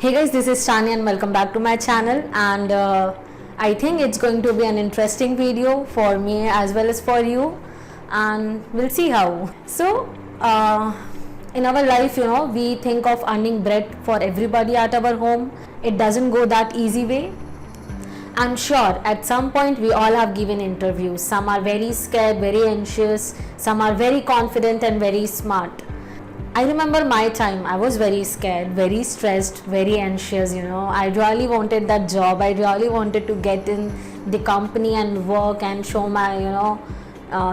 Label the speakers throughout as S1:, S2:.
S1: Hey guys, this is Shani and welcome back to my channel, and I think it's going to be an interesting video for me as well as for you, and we'll see how. So in our life, we think of earning bread for everybody at our home. It doesn't go that easy way. I'm sure at some point we all have given interviews. Some are very scared, very anxious, some are very confident and very smart. I remember my time. I was very scared, very stressed, very anxious. I really wanted that job. I really wanted to get in the company and work and show my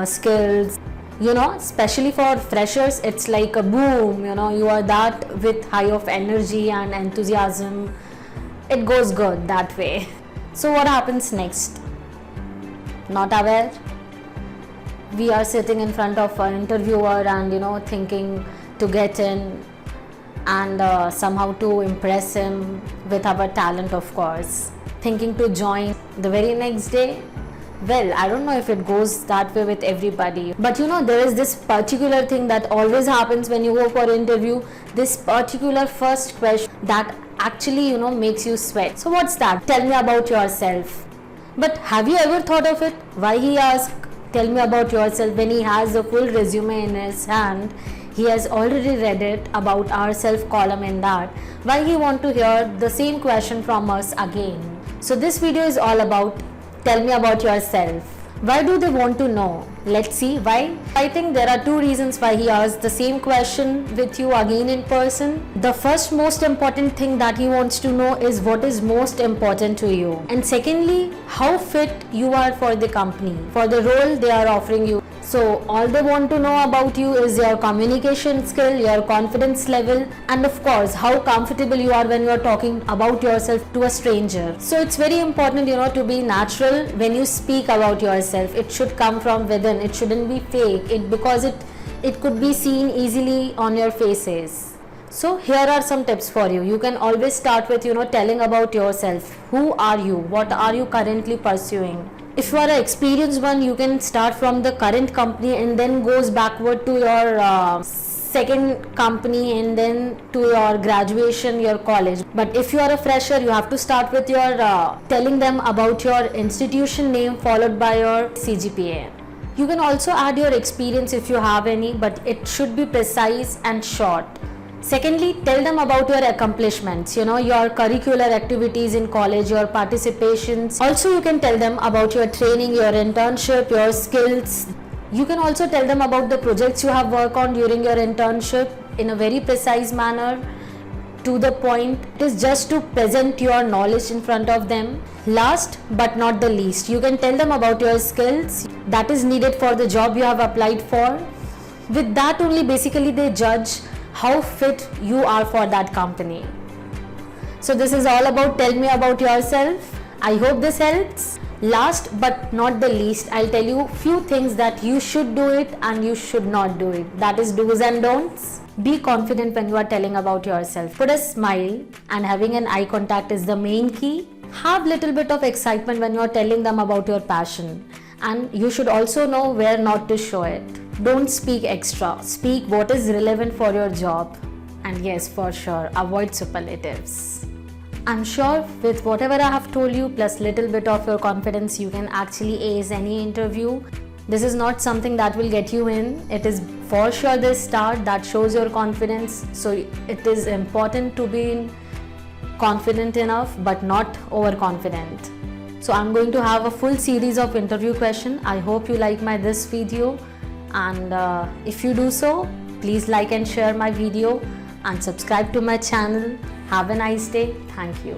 S1: skills. Especially for freshers, it's like a boom. You are that with high of energy and enthusiasm. It goes good that way. So what happens next? Not aware. We are sitting in front of an interviewer and thinking to get in and somehow to impress him with our talent, of course. Thinking to join the very next day. Well, I don't know if it goes that way with everybody, but there is this particular thing that always happens when you go for an interview. This particular first question that actually makes you sweat. So what's that? Tell me about yourself. But have you ever thought of it? Why he asked, tell me about yourself, when he has the full resume in his hand? He has already read it about our self column in that. Why he want to hear the same question from us again? So this video is all about tell me about yourself. Why do they want to know? Let's see why. I think there are two reasons why he asked the same question with you again in person. The first most important thing that he wants to know is what is most important to you. And secondly, how fit you are for the company, for the role they are offering you. So all they want to know about you is your communication skill, your confidence level, and of course how comfortable you are when you are talking about yourself to a stranger. So it's very important to be natural when you speak about yourself. It should come from within. It shouldn't be fake because it could be seen easily on your faces. So here are some tips for you. You can always start with telling about yourself. Who are you? What are you currently pursuing? If you are an experienced one, you can start from the current company and then goes backward to your second company and then to your graduation, your college. But if you are a fresher, you have to start with your telling them about your institution name followed by your CGPA. You can also add your experience if you have any, but it should be precise and short. Secondly, tell them about your accomplishments, your curricular activities in college, your participations. Also, you can tell them about your training, your internship, your skills. You can also tell them about the projects you have worked on during your internship in a very precise manner, to the point. It is just to present your knowledge in front of them. Last but not the least, you can tell them about your skills that is needed for the job you have applied for. With that only, basically they judge how fit you are for that company. So this is all about tell me about yourself. I hope this helps. Last but not the least, I'll tell you few things that you should do it and you should not do it. That is do's and don'ts. Be confident when you are telling about yourself. Put a smile, and having an eye contact is the main key. Have little bit of excitement when you are telling them about your passion, and you should also know where not to show it. Don't speak extra. Speak what is relevant for your job. And yes, for sure, avoid superlatives. I'm sure with whatever I have told you plus little bit of your confidence, you can actually ace any interview. This is not something that will get you in. It is for sure the start that shows your confidence. So it is important to be confident enough but not overconfident. So I'm going to have a full series of interview questions. I hope you like this video. And if you do so, please like and share my video and subscribe to my channel. Have a nice day. Thank you.